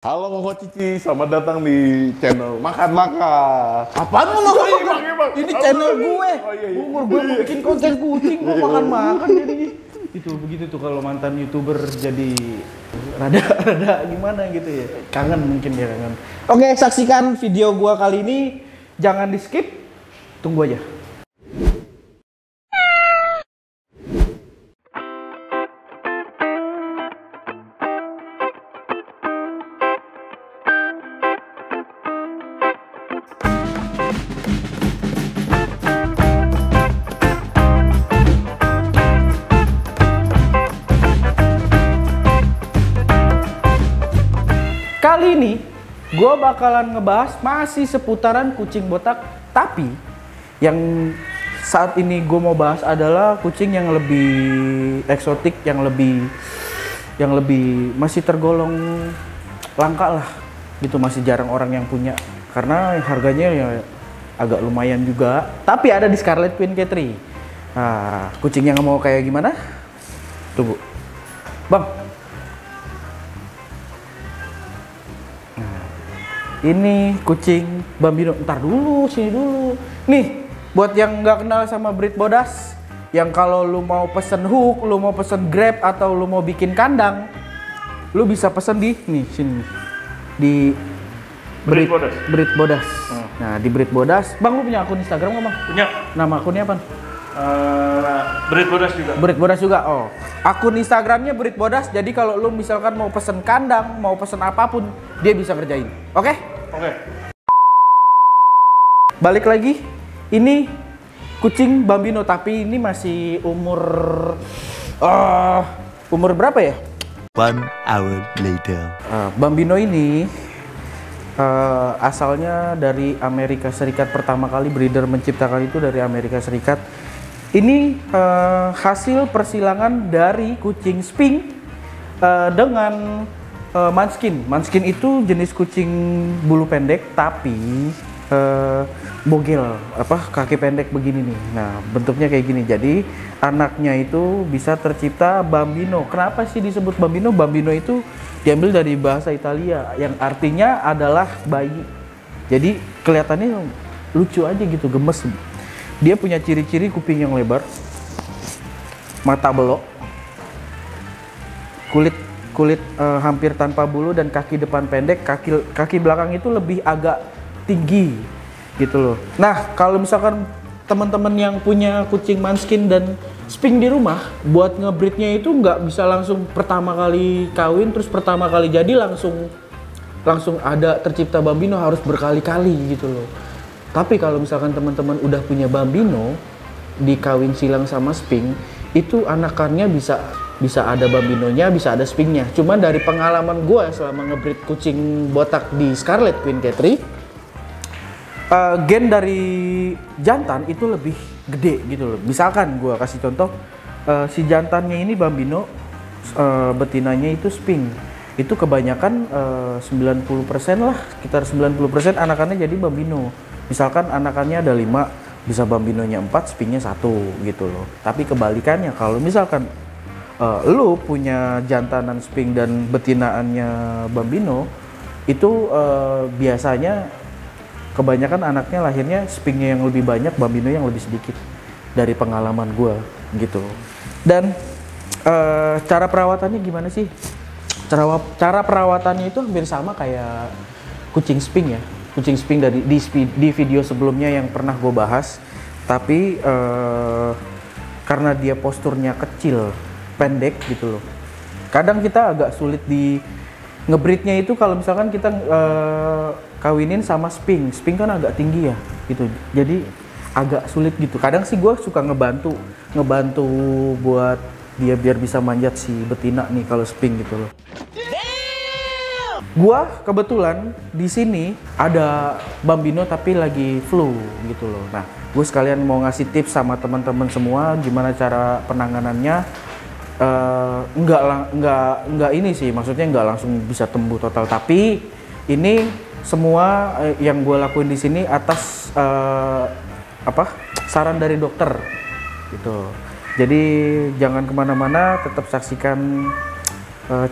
Halo Koko Cici, selamat datang di channel Makan Makan. Apaan lu makan? Bang. Ini channel gue. Oh, iya. Umur gue mau bikin konten kucing, gue makan jadi. Itu begitu tuh kalau mantan YouTuber jadi rada gimana gitu ya. Kangen mungkin ya kangen. Oke, saksikan video gue kali ini. Jangan di skip. Tunggu aja. Kali ini gue bakalan ngebahas masih seputaran kucing botak, tapi yang saat ini gue mau bahas adalah kucing yang lebih eksotik, yang lebih masih tergolong langka lah, gitu, masih jarang orang yang punya karena harganya ya agak lumayan juga. Tapi ada di Scarlet Queen K3. Nah, kucing yang mau kayak gimana? Tunggu, Bang. Ini kucing Bambino. Ntar dulu, sini dulu. Nih, buat yang nggak kenal sama breed Bodas, yang kalau lu mau pesen hook, lu mau pesen grab, atau lu mau bikin kandang, lu bisa pesen di nih sini di breed Bodas. Nah, di breed Bodas. Bang, lu punya akun Instagram nggak, Bang? Punya. Nama akunnya apa? Breed Bodas juga. Breed Bodas juga. Oh, akun Instagramnya Breed Bodas. Jadi kalau lu misalkan mau pesen kandang, mau pesen apapun, dia bisa kerjain. Oke? Oke. Balik lagi, ini kucing Bambino, tapi ini masih umur berapa ya? 1 hour later. Bambino ini asalnya dari Amerika Serikat. Pertama kali breeder menciptakan itu dari Amerika Serikat. Ini hasil persilangan dari kucing Sphinx dengan Munchkin. Munchkin itu jenis kucing bulu pendek tapi bogel, kaki pendek begini nih. Nah, bentuknya kayak gini. Jadi anaknya itu bisa tercipta Bambino. Kenapa sih disebut Bambino? Bambino itu diambil dari bahasa Italia yang artinya adalah bayi. Jadi kelihatannya lucu aja gitu, gemes. Dia punya ciri-ciri kuping yang lebar, mata belok, kulit hampir tanpa bulu, dan kaki depan pendek, kaki belakang itu lebih agak tinggi gitu loh. Nah, kalau misalkan teman-teman yang punya kucing Munchkin dan Sphinx di rumah, buat ngebreednya itu nggak bisa langsung pertama kali kawin terus pertama kali jadi langsung ada tercipta Bambino, harus berkali-kali gitu loh. Tapi kalau misalkan teman-teman udah punya Bambino, dikawin silang sama Sphinx, itu anakannya bisa ada Bambinonya, bisa ada Sphinxnya. Cuman dari pengalaman gue selama ngebreed kucing botak di Scarlet Queen K3, gen dari jantan itu lebih gede gitu loh. Misalkan gue kasih contoh, si jantannya ini Bambino, betinanya itu Sphinx. Itu kebanyakan 90% lah, sekitar 90% anakannya jadi Bambino. Misalkan anakannya ada 5, bisa Bambinonya 4, Sphinxnya 1 gitu loh. Tapi kebalikannya, kalau misalkan lu punya jantanan Sphinx dan betinaannya Bambino, itu biasanya kebanyakan anaknya lahirnya Sphinxnya yang lebih banyak, Bambino yang lebih sedikit, dari pengalaman gue gitu. Dan cara perawatannya gimana sih? Cara perawatannya itu hampir sama kayak kucing Sphinx ya. Kucing Sphinx di video sebelumnya yang pernah gue bahas. Tapi karena dia posturnya kecil, pendek gitu loh, kadang kita agak sulit di ngebreednya itu. Kalau misalkan kita kawinin sama Sphinx kan agak tinggi ya gitu, jadi agak sulit gitu. Kadang sih gue suka ngebantu buat dia biar bisa manjat si betina nih kalau Sphinx gitu loh. Gua kebetulan di sini ada Bambino tapi lagi flu gitu loh. Nah, gue sekalian mau ngasih tips sama teman-teman semua gimana cara penanganannya. Enggak ini sih, maksudnya nggak langsung bisa tembuh total. Tapi ini semua yang gue lakuin di sini atas saran dari dokter gitu. Jadi jangan kemana-mana, tetap saksikan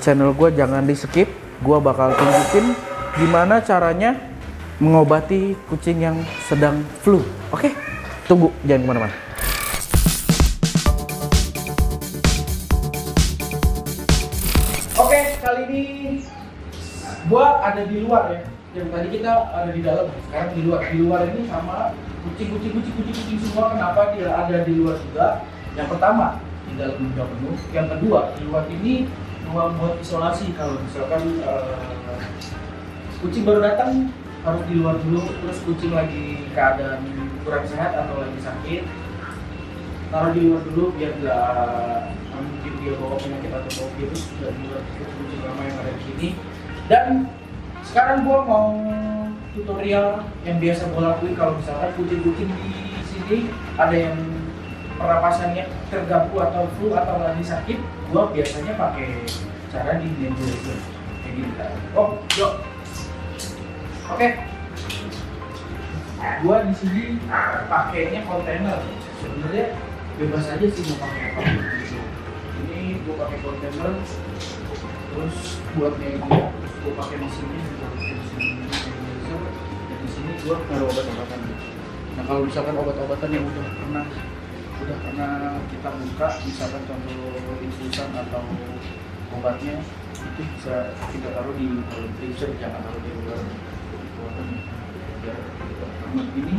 channel gue, jangan di skip. gua bakal tunjukin gimana caranya mengobati kucing yang sedang flu. Oke, tunggu, jangan kemana-mana. Oke, kali ini gua ada di luar ya. Yang tadi kita ada di dalam, sekarang di luar. Di luar ini sama kucing semua. Kenapa dia ada di luar juga? Yang pertama, di dalam juga penuh. Yang kedua, di luar ini ruang buat isolasi. Kalau misalkan kucing baru datang harus di luar dulu, terus kucing lagi keadaan kurang sehat atau lagi sakit, taruh di luar dulu biar nggak mungkin dia bawa penyakit atau bawa virus dari luar kucing lama yang ada di sini. Dan sekarang gua mau tutorial yang biasa gua lakuin kalau misalkan kucing-kucing di sini ada yang pernapasannya terganggu atau flu atau lagi sakit, gua biasanya pakai cara di nebulizer kayak gini kan. Oh, yuk. Oke. Gua di sini pakainya kontainer. Sebenarnya bebas aja sih mau pakai apa. Ini gua pakai kontainer. Terus buat media, gua pakai mesinnya juga pakai mesin nebulizer. Dan di sini gua taruh obat-obatan. Nah, kalau misalkan obat-obatan yang udah pernah kita buka, misalkan contoh infusan atau obatnya, itu bisa kita taruh di dalam freezer, jangan taruh di luar. Ini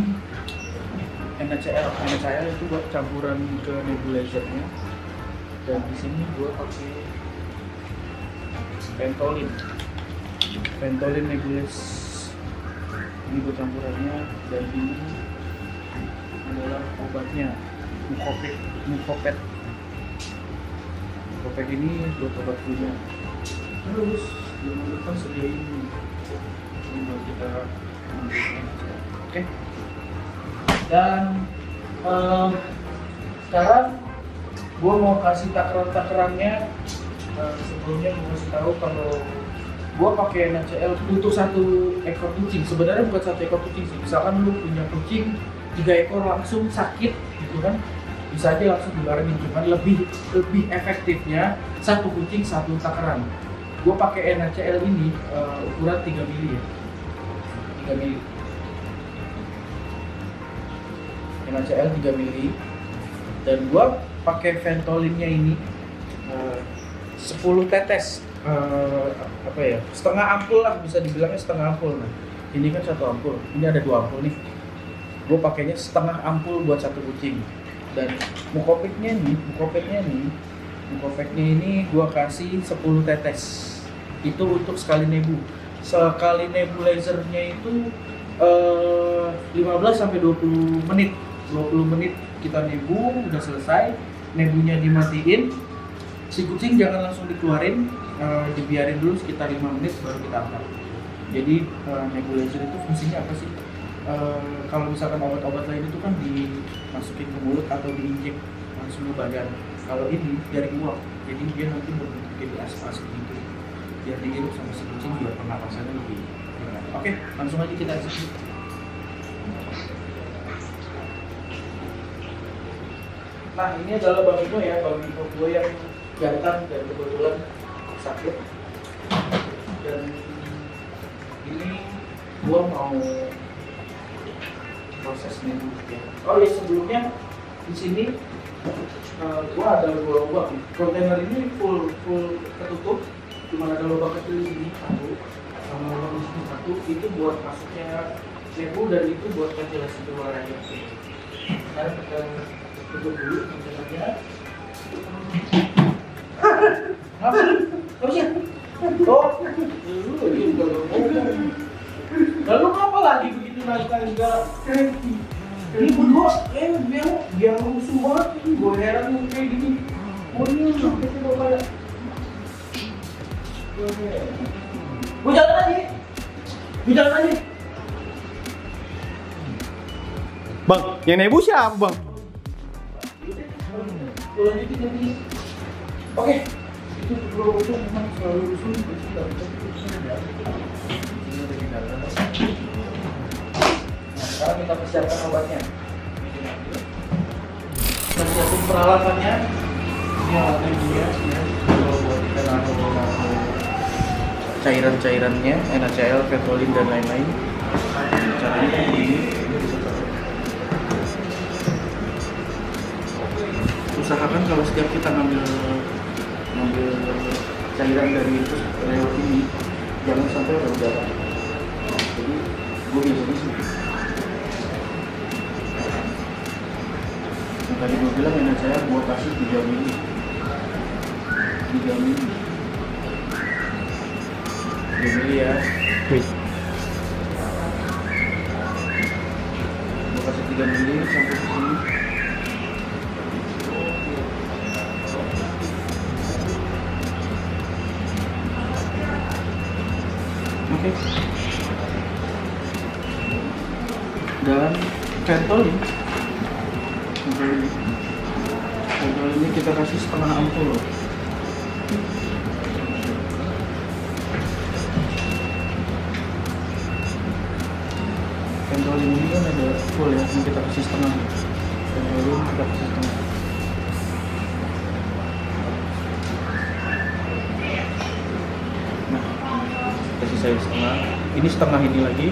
NaCl itu buat campuran ke nebulizernya, dan di sini gua pakai Ventolin nebuliz. Ini buat campurannya, dan ini adalah obatnya. Mucopet ini buat obat flu-nya. Terus jangan lupa sediain ini buat kita ambilnya. Oke. Dan sekarang gua mau kasih takarannya. Sebelumnya gua kasih tahu kalau gua pakai NaCl untuk satu ekor kucing. Sebenarnya bukan satu ekor kucing sih. Misalkan lu punya kucing 3 ekor langsung sakit gitu kan, bisa aja langsung dibarengin, cuman lebih efektifnya satu kucing satu takaran. Gue pakai NaCl ini ukuran 3 mili ya, 3 mili. NaCl 3 mili, dan gue pakai Ventolinnya ini 10 tetes, setengah ampul lah, bisa dibilangnya setengah ampul. Nah, ini kan 1 ampul, ini ada 2 ampul nih. Gue pakainya setengah ampul buat satu kucing. Dan Mucopetnya ini gue kasih 10 tetes. Itu untuk sekali nebu. Sekali nebulizernya itu 15 sampai 20 menit. 20 menit kita nebu, udah selesai. Nebunya dimatiin. Si kucing jangan langsung dikeluarin, dibiarin dulu sekitar 5 menit baru kita angkat. Jadi nebulizer itu fungsinya apa sih? Kalau misalkan obat-obat lain itu kan dimasukin ke mulut atau diinjek langsung ke badan. Kalau ini dari uap, jadi dia nanti berbentuk jadi asap-asap gitu. Biar dihirup sama si kucing biar pernapasannya lebih enak. Oke, langsung aja kita eksekusi. Nah, ini adalah Bang Ino ya, Bang Ino gue yang jantan dan kebetulan sakit. Dan ini gue mau proses nebu ya. Oh ya, sebelumnya di sini gua ada 2 lubang. Kontainer ini full tertutup, cuma ada lubang kecil di sini satu, sama lubang di sini satu. Itu buat masuknya nebu dan itu buat ventilasi keluar aja. Sekarang kita tutup dulu kontainernya. Apa? Oh iya. Oh, dulu ini udah ngomong. Lalu apa lagi begitu naik enggak? Ini berdua, biar rusuh banget ini. Gue heran kayak gini. Oh ini sampai coba kayak. Gue jalan aja. Bang, yang nebu siapa bang? Oke, itu bro memang selalu rusuh. Sekarang kita persiapkan obatnya. Kita siapin peralatannya. Ini alatnya dia ya. Kalau buat kita naruh cairan-cairannya, NaCl, Ventolin dan lain-lain. Caranya kayak begini. Usahakan kalau setiap kita ngambil cairan dari itu lewat ini, jangan sampai ada udara. Jadi gue biasanya sih. Yang tadi gue bilang NaCl gue kasih 3 mili. 3 mili. 3 mili ya. Gue kasih 3 mili sampai ke sini. Oke. Dan Ventolin ini kita kasih setengah ampul. Ventolin ini kan ada full ya, ini kita kasih setengah. Ventolin kita kasih setengah. Nah, kasih saya setengah. Ini setengah ini lagi,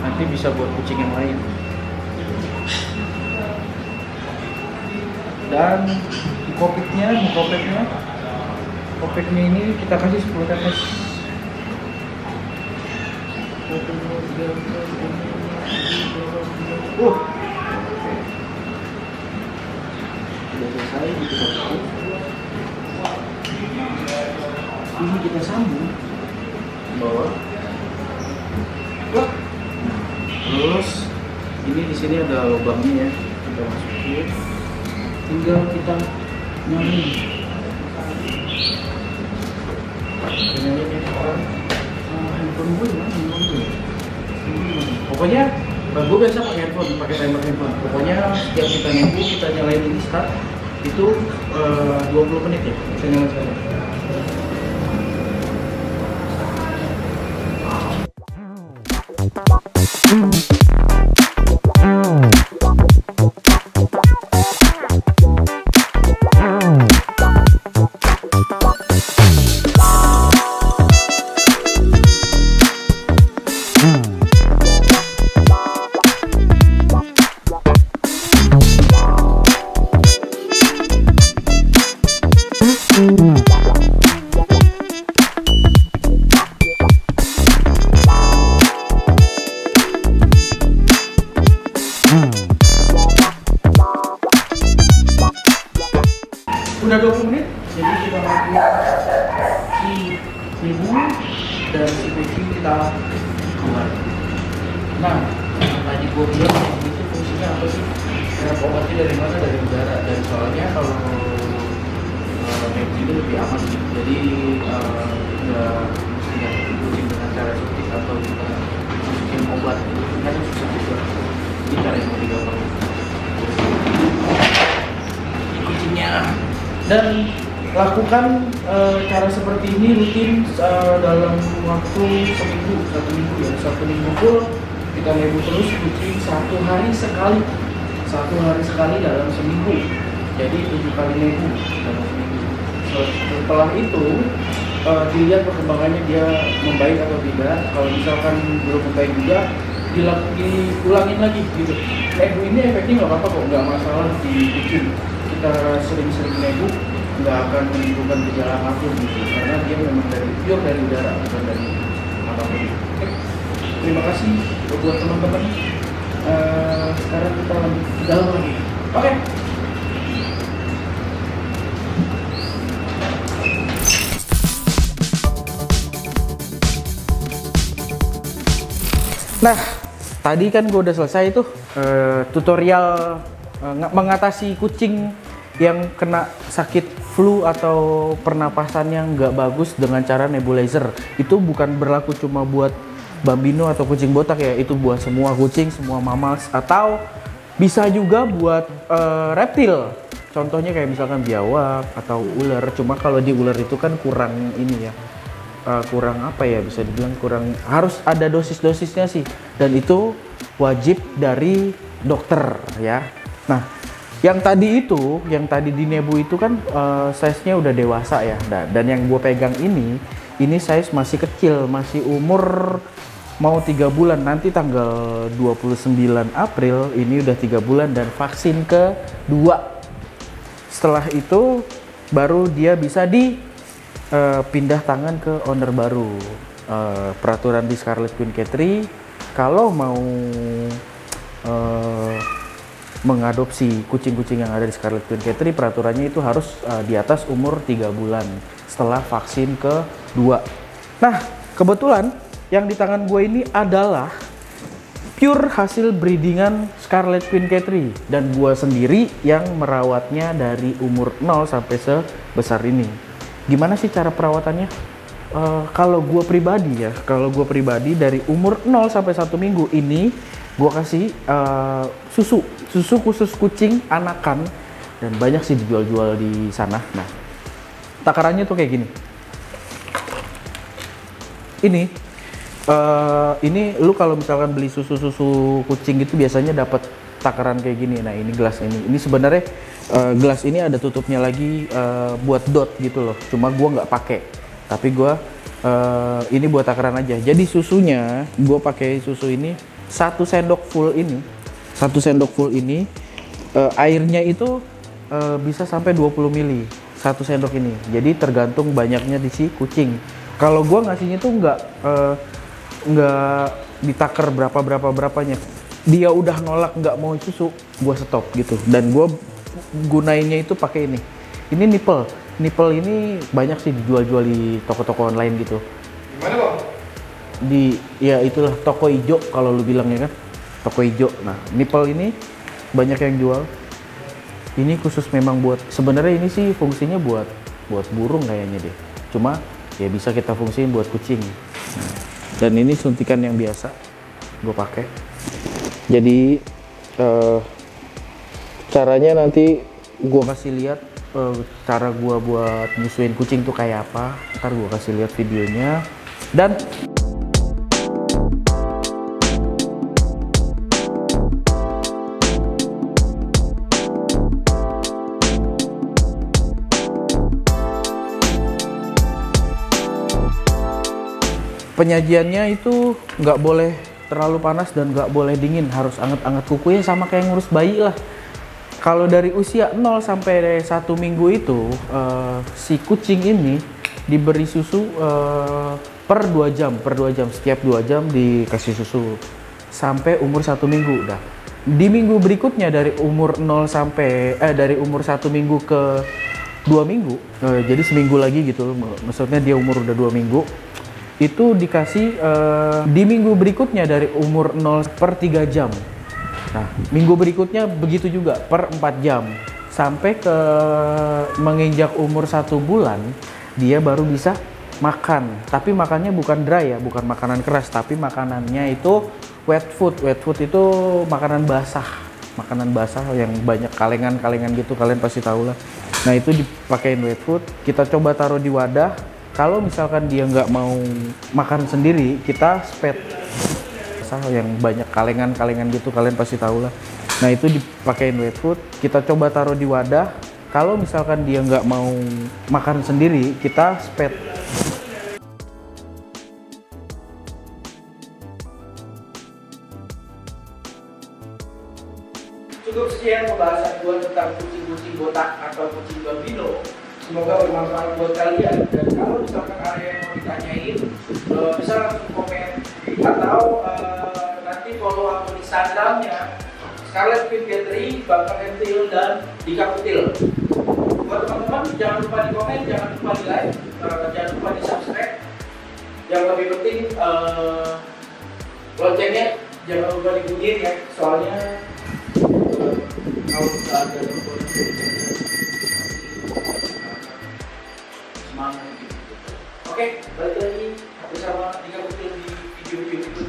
nanti bisa buat kucing yang lain. Dan kopeknya ini kita kasih 10 tetes. Sudah selesai, kita tutup. Ini kita sambung bawah. Terus ini di sini ada lubangnya ya, kita masukin. Tinggal kita nyalain. Handphone gue mana? Pokoknya gue biasa pakai handphone, pakai timer handphone. Pokoknya setiap kita nyebu, kita nyalain ini start itu 20 menit ya. Saya nyalain sekarang. Udah 20 menit, jadi kita lakukan si ibu dan si baby kita keluar. Nah, tadi gue bilang itu fungsinya apa sih? Karena obatnya dari mana? Dari udara. Dan soalnya kalau baby itu lebih aman sih. Jadi nggak mesti kucing dengan cara suntik atau kita masukin obat. Kan susah juga. Ini cara yang lebih gampang. Kucingnya. Dan lakukan cara seperti ini rutin dalam waktu seminggu, 1 minggu ya. 1 minggu full kita nebu terus kucing 1 hari sekali. 1 hari sekali dalam seminggu. Jadi 7 kali nebu dalam seminggu. Setelah itu dilihat perkembangannya dia membaik atau tidak. Kalau misalkan belum membaik juga, diulangin lagi gitu. Nebu ini efeknya nggak apa-apa kok, nggak masalah di kucing. Kita sering-sering nebu nggak akan menimbulkan gejala apapun gitu, karena dia memang pure dari udara, bukan dari apapun. Oke. Terima kasih buat teman-teman. Sekarang kita lanjut ke dalam lagi. Oke. Nah, tadi kan gue udah selesai tuh tutorial mengatasi kucing yang kena sakit flu atau pernapasannya nggak bagus dengan cara nebulizer. Itu bukan berlaku cuma buat Bambino atau kucing botak ya, itu buat semua kucing, semua mammals, atau bisa juga buat reptil. Contohnya kayak misalkan biawak atau ular. Cuma kalau di ular itu kan kurang ini ya, kurang apa ya, bisa dibilang kurang, harus ada dosis-dosisnya sih, dan itu wajib dari dokter ya. Nah, yang tadi di nebu itu kan size-nya udah dewasa ya, dan yang gue pegang ini Ini size masih kecil, masih umur mau 3 bulan. Nanti tanggal 29 April ini udah 3 bulan dan vaksin kedua. Setelah itu baru dia bisa dipindah tangan ke owner baru. Peraturan di Scarlet Queen Catry, kalau mau mengadopsi kucing-kucing yang ada di Scarlet Queen Catry, peraturannya itu harus di atas umur 3 bulan setelah vaksin kedua. Nah, kebetulan yang di tangan gue ini adalah pure hasil breedingan Scarlet Queen Catry, dan gue sendiri yang merawatnya dari umur 0 sampai sebesar ini. Gimana sih cara perawatannya? Kalau gue pribadi dari umur 0 sampai 1 minggu ini gue kasih susu khusus kucing anakan, dan banyak sih dijual-jual di sana. Nah, takarannya tuh kayak gini. Ini lu kalau misalkan beli susu kucing gitu biasanya dapat takaran kayak gini. Nah, ini gelas ini sebenarnya gelas ini ada tutupnya lagi buat dot gitu loh. Cuma gua nggak pakai, tapi gua ini buat takaran aja. Jadi susunya gua pakai susu ini 1 sendok full ini. Airnya itu bisa sampai 20 ml 1 sendok ini. Jadi tergantung banyaknya di si kucing. Kalau gua ngasihnya tuh nggak ditaker berapanya. Dia udah nolak nggak mau susu, gua stop gitu. Dan gua gunainnya itu pakai ini nipple ini banyak sih dijual-jual di toko-toko online gitu. Gimana bang? Ya itulah toko hijau kalau lu bilangnya kan, toko hijau. Nah, nipple ini banyak yang jual. Ini khusus memang buat, sebenarnya ini sih fungsinya buat burung kayaknya deh. Cuma ya bisa kita fungsiin buat kucing. Dan ini suntikan yang biasa gue pakai. Jadi caranya nanti gue kasih lihat cara gue buat nyusuin kucing tuh kayak apa. Ntar gue kasih lihat videonya. Dan penyajiannya itu nggak boleh terlalu panas dan nggak boleh dingin, harus anget-anget. Kukunya sama kayak ngurus bayi lah. Kalau dari usia 0 sampai 1 minggu itu si kucing ini diberi susu per 2 jam, setiap 2 jam dikasih susu sampai umur 1 minggu udah. Di minggu berikutnya dari umur 0 sampai dari umur 1 minggu ke 2 minggu, jadi seminggu lagi gitu, maksudnya dia umur udah 2 minggu. Itu dikasih di minggu berikutnya dari umur 0 per 3 jam. Nah, minggu berikutnya begitu juga per 4 jam. Sampai ke menginjak umur 1 bulan, dia baru bisa makan. Tapi makannya bukan dry ya, bukan makanan keras, tapi makanannya itu wet food. Wet food itu makanan basah. Makanan basah yang banyak kalengan-kalengan gitu, kalian pasti tahu lah. Nah, itu dipakein wet food. Kita coba taruh di wadah. Kalau misalkan dia nggak mau makan sendiri, kita spet yang banyak kalengan-kalengan gitu, kalian pasti tahu lah. Nah, itu dipakein wet food. Kita coba taruh di wadah. Kalau misalkan dia nggak mau makan sendiri, kita spet. Cukup sekian pembahasan gue tentang kucing-kucing botak atau kucing Bambino. Semoga bermanfaat buat kalian, dan kalau misalkan ada yang mau ditanyain bisa langsung komen atau nanti follow akun Instagramnya Scarlet Queen Catry, Bakal Entil, dan Dika Kutil. Buat teman-teman jangan lupa di komen, jangan lupa di like, jangan lupa di subscribe. Yang lebih penting loncengnya jangan lupa dibunyiin ya, soalnya kalau nggak ada semangat gitu. Oke, balik lagi bersama Dika Kutil di video-video